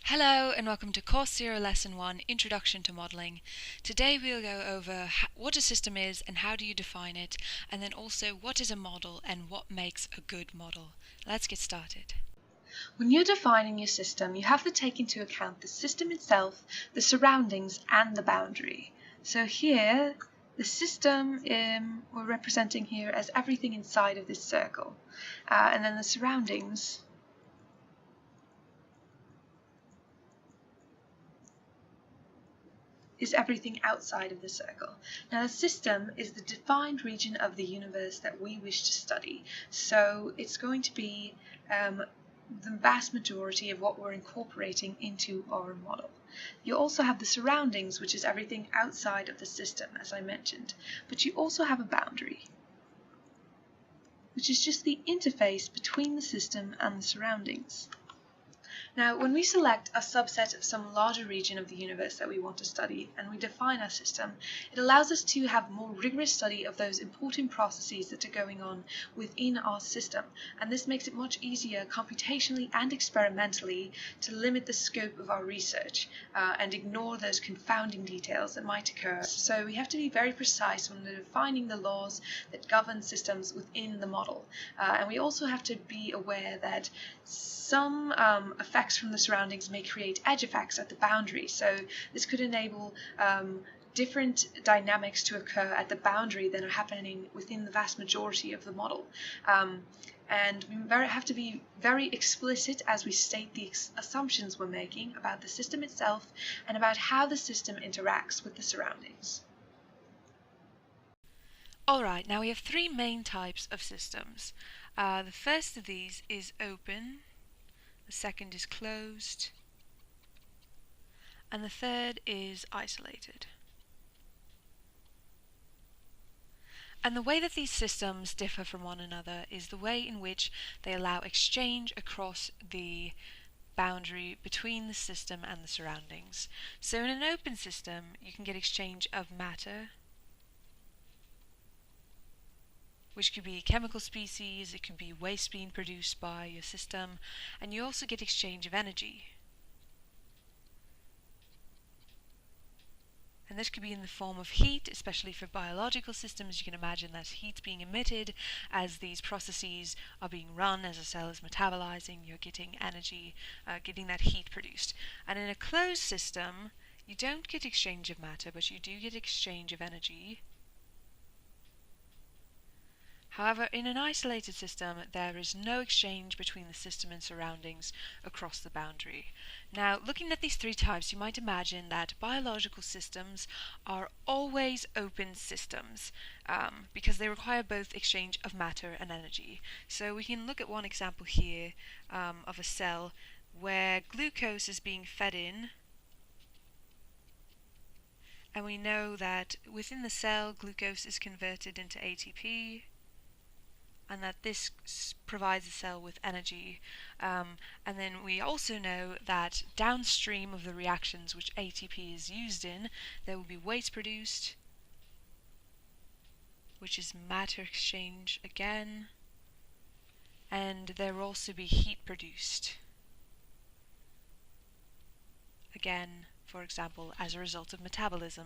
Hello and welcome to Course 0 Lesson 1, Introduction to Modelling. Today we'll go over what a system is and how do you define it, and then also what is a model and what makes a good model. Let's get started. When you're defining your system, you have to take into account the system itself, the surroundings, and the boundary. So here, the system we're representing here as everything inside of this circle, and then the surroundings is everything outside of the circle. Now, the system is the defined region of the universe that we wish to study. So it's going to be the vast majority of what we're incorporating into our model. You also have the surroundings, which is everything outside of the system, as I mentioned. But you also have a boundary, which is just the interface between the system and the surroundings. Now, when we select a subset of some larger region of the universe that we want to study and we define our system, it allows us to have more rigorous study of those important processes that are going on within our system. And this makes it much easier computationally and experimentally to limit the scope of our research and ignore those confounding details that might occur. So we have to be very precise when defining the laws that govern systems within the model. And we also have to be aware that some effects from the surroundings may create edge effects at the boundary. So this could enable different dynamics to occur at the boundary than are happening within the vast majority of the model. And we have to be very explicit as we state the assumptions we're making about the system itself and about how the system interacts with the surroundings. Alright, now we have three main types of systems. The first of these is open, the second is closed, and the third is isolated. And the way that these systems differ from one another is the way in which they allow exchange across the boundary between the system and the surroundings. So in an open system, you can get exchange of matter, which could be chemical species, it can be waste being produced by your system, and you also get exchange of energy. And this could be in the form of heat, especially for biological systems. You can imagine that heat being emitted as these processes are being run, as a cell is metabolizing, you're getting energy, getting that heat produced. And in a closed system, you don't get exchange of matter, but you do get exchange of energy. However, in an isolated system, there is no exchange between the system and surroundings across the boundary. Now, looking at these three types, you might imagine that biological systems are always open systems because they require both exchange of matter and energy. So we can look at one example here of a cell where glucose is being fed in, and we know that within the cell, glucose is converted into ATP, and that this provides the cell with energy. And then we also know that downstream of the reactions which ATP is used in, there will be waste produced, which is matter exchange again, and there will also be heat produced, again, for example, as a result of metabolism.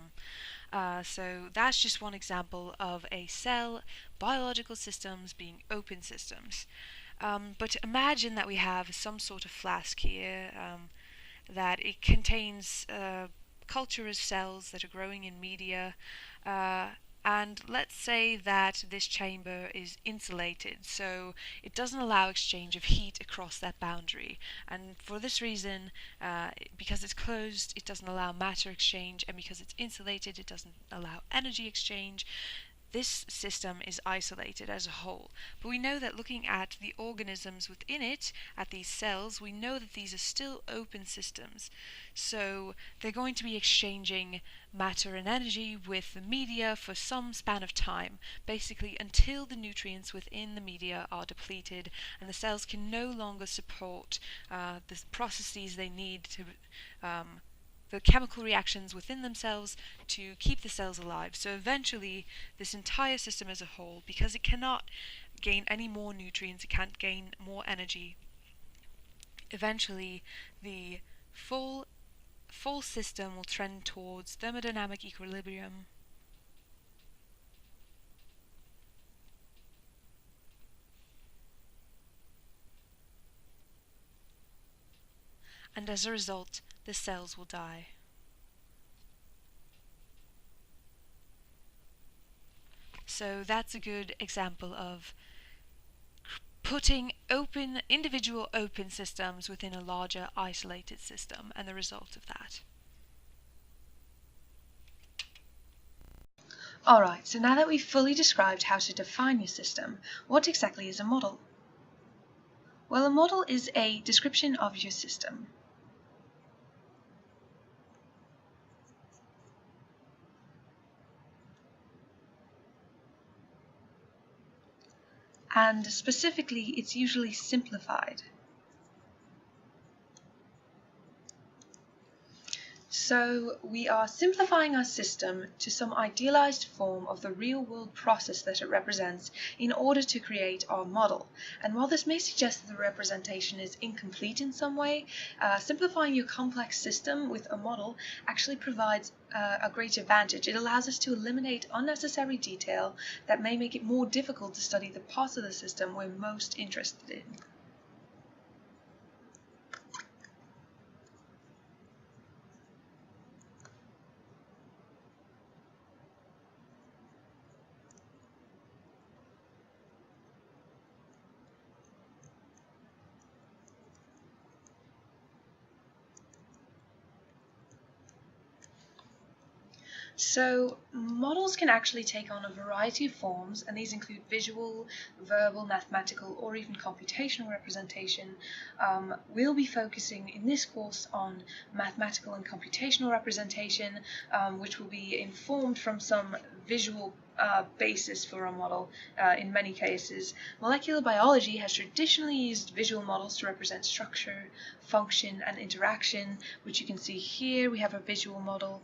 So that's just one example of a cell, biological systems being open systems. But imagine that we have some sort of flask here, that it contains culture of cells that are growing in media, and let's say that this chamber is insulated, so it doesn't allow exchange of heat across that boundary. And for this reason, because it's closed, it doesn't allow matter exchange, and because it's insulated, it doesn't allow energy exchange. This system is isolated as a whole. But we know that looking at the organisms within it, at these cells, we know that these are still open systems. So they're going to be exchanging matter and energy with the media for some span of time, basically until the nutrients within the media are depleted and the cells can no longer support the processes they need to the chemical reactions within themselves to keep the cells alive. So eventually, this entire system as a whole, because it cannot gain any more nutrients, it can't gain more energy, eventually the full system will trend towards thermodynamic equilibrium. And as a result, the cells will die. So that's a good example of putting individual open systems within a larger isolated system and the result of that. Alright, so now that we've fully described how to define your system, what exactly is a model? Well, a model is a description of your system. And specifically, it's usually simplified. So we are simplifying our system to some idealized form of the real-world process that it represents in order to create our model. And while this may suggest that the representation is incomplete in some way, simplifying your complex system with a model actually provides a great advantage. It allows us to eliminate unnecessary detail that may make it more difficult to study the parts of the system we're most interested in. So models can actually take on a variety of forms, and these include visual, verbal, mathematical, or even computational representation. We'll be focusing in this course on mathematical and computational representation, which will be informed from some visual basis for a model in many cases. Molecular biology has traditionally used visual models to represent structure, function, and interaction, which you can see here. We have a visual model.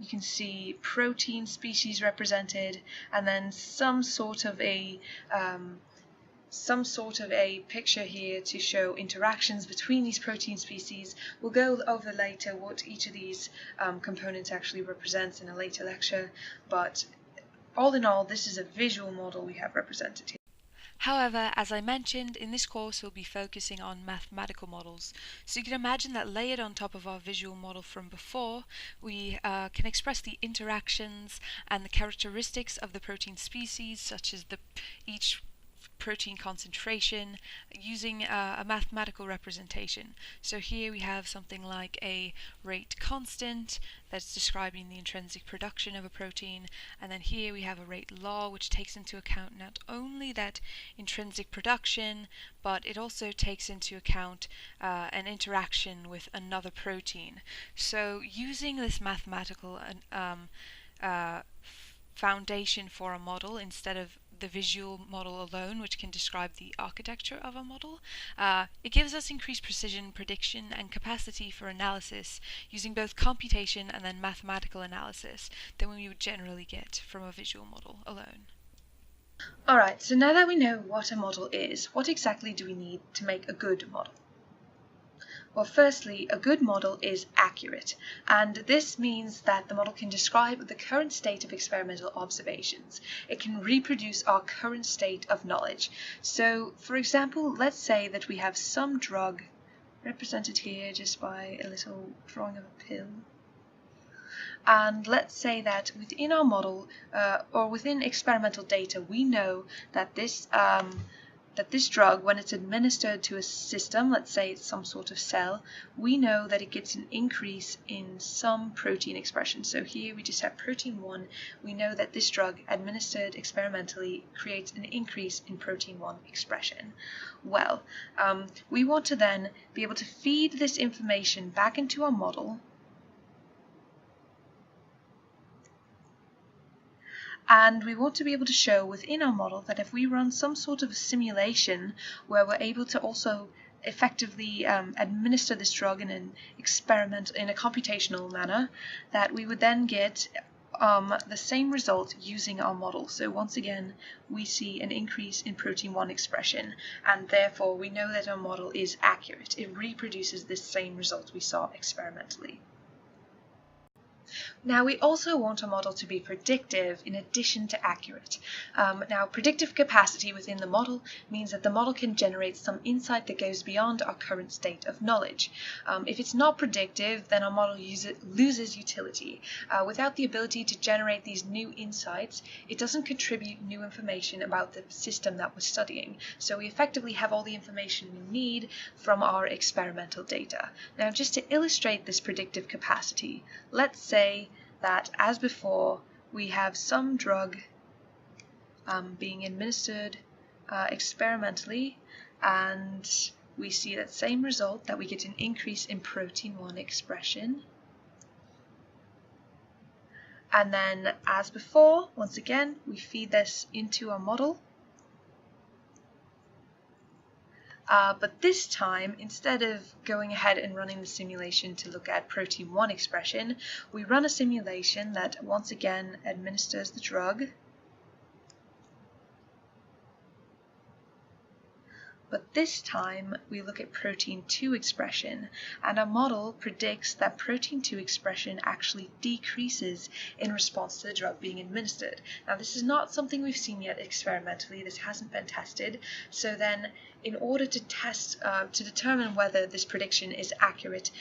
You can see protein species represented, and then some sort of a picture here to show interactions between these protein species. We'll go over later what each of these components actually represents in a later lecture, but all in all, this is a visual model we have represented here. However, as I mentioned, in this course we'll be focusing on mathematical models. So you can imagine that layered on top of our visual model from before, we can express the interactions and the characteristics of the protein species, such as each protein concentration, using a mathematical representation. So here we have something like a rate constant that's describing the intrinsic production of a protein, and then here we have a rate law which takes into account not only that intrinsic production, but it also takes into account an interaction with another protein. So using this mathematical foundation for a model instead of the visual model alone, which can describe the architecture of a model, it gives us increased precision, prediction, and capacity for analysis using both computation and then mathematical analysis than we would generally get from a visual model alone. Alright, so now that we know what a model is, what exactly do we need to make a good model? Well, firstly, a good model is accurate, and this means that the model can describe the current state of experimental observations. It can reproduce our current state of knowledge. So, for example, let's say that we have some drug, represented here just by a little drawing of a pill. And let's say that within our model, or within experimental data, we know that this drug, when it's administered to a system, let's say it's some sort of cell, we know that it gets an increase in some protein expression. So here we just have protein 1. We know that this drug administered experimentally creates an increase in protein 1 expression. Well, we want to then be able to feed this information back into our model, and we want to be able to show within our model that if we run some sort of a simulation where we're able to also effectively administer this drug in an experiment in a computational manner, that we would then get the same result using our model. So once again, we see an increase in protein 1 expression, and therefore we know that our model is accurate. It reproduces this same result we saw experimentally. Now, we also want a model to be predictive in addition to accurate. Now, predictive capacity within the model means that the model can generate some insight that goes beyond our current state of knowledge. If it's not predictive, then our model loses utility. Without the ability to generate these new insights, it doesn't contribute new information about the system that we're studying. So we effectively have all the information we need from our experimental data. Now, just to illustrate this predictive capacity, let's say that, as before, we have some drug being administered experimentally, and we see that same result, that we get an increase in protein 1 expression. And then, as before, once again, we feed this into our model. But this time, instead of going ahead and running the simulation to look at protein 1 expression, we run a simulation that once again administers the drug. But this time we look at protein 2 expression, and our model predicts that protein 2 expression actually decreases in response to the drug being administered. Now, this is not something we've seen yet experimentally. This hasn't been tested. So then, in order to test, to determine whether this prediction is accurate,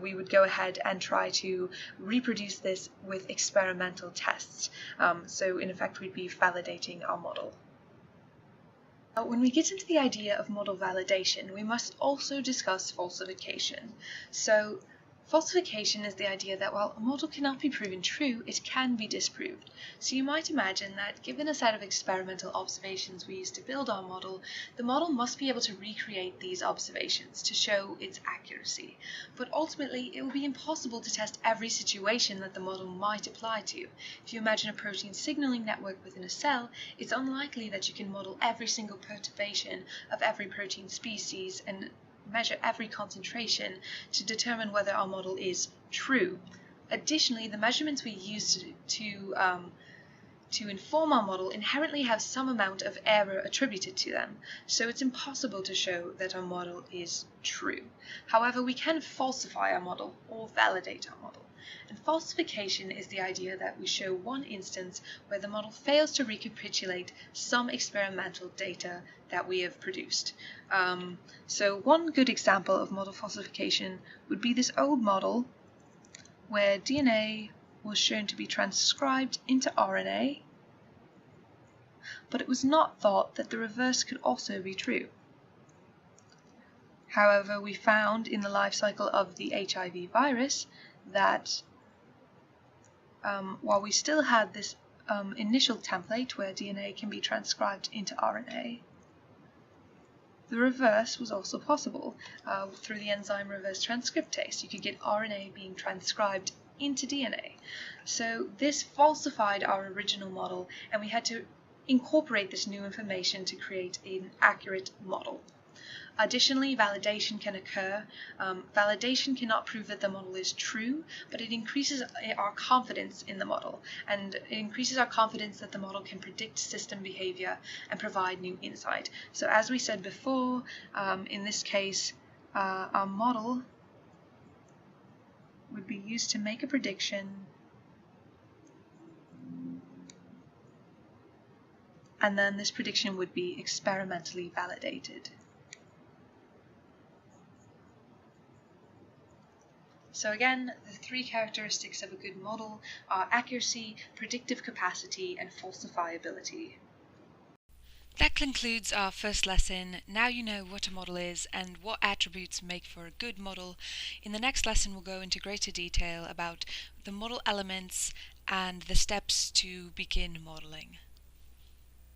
we would go ahead and try to reproduce this with experimental tests. So in effect, we'd be validating our model. When we get into the idea of model validation, we must also discuss falsification. So, falsification is the idea that while a model cannot be proven true, it can be disproved. So you might imagine that given a set of experimental observations we use to build our model, the model must be able to recreate these observations to show its accuracy. But ultimately, it will be impossible to test every situation that the model might apply to. If you imagine a protein signaling network within a cell, it's unlikely that you can model every single perturbation of every protein species and measure every concentration to determine whether our model is true. Additionally, the measurements we use to inform our model inherently have some amount of error attributed to them, so it's impossible to show that our model is true. However, we can falsify our model or validate our model. And falsification is the idea that we show one instance where the model fails to recapitulate some experimental data that we have produced. So one good example of model falsification would be this old model where DNA was shown to be transcribed into RNA, but it was not thought that the reverse could also be true. However, we found in the life cycle of the HIV virus that while we still had this initial template where DNA can be transcribed into RNA, the reverse was also possible. Through the enzyme reverse transcriptase, you could get RNA being transcribed into DNA. So this falsified our original model, and we had to incorporate this new information to create an accurate model. Additionally, validation can occur. Validation cannot prove that the model is true, but it increases our confidence in the model, and it increases our confidence that the model can predict system behavior and provide new insight. So as we said before, in this case, our model would be used to make a prediction, and then this prediction would be experimentally validated. So again, the three characteristics of a good model are accuracy, predictive capacity, and falsifiability. That concludes our first lesson. Now you know what a model is and what attributes make for a good model. In the next lesson, we'll go into greater detail about the model elements and the steps to begin modeling.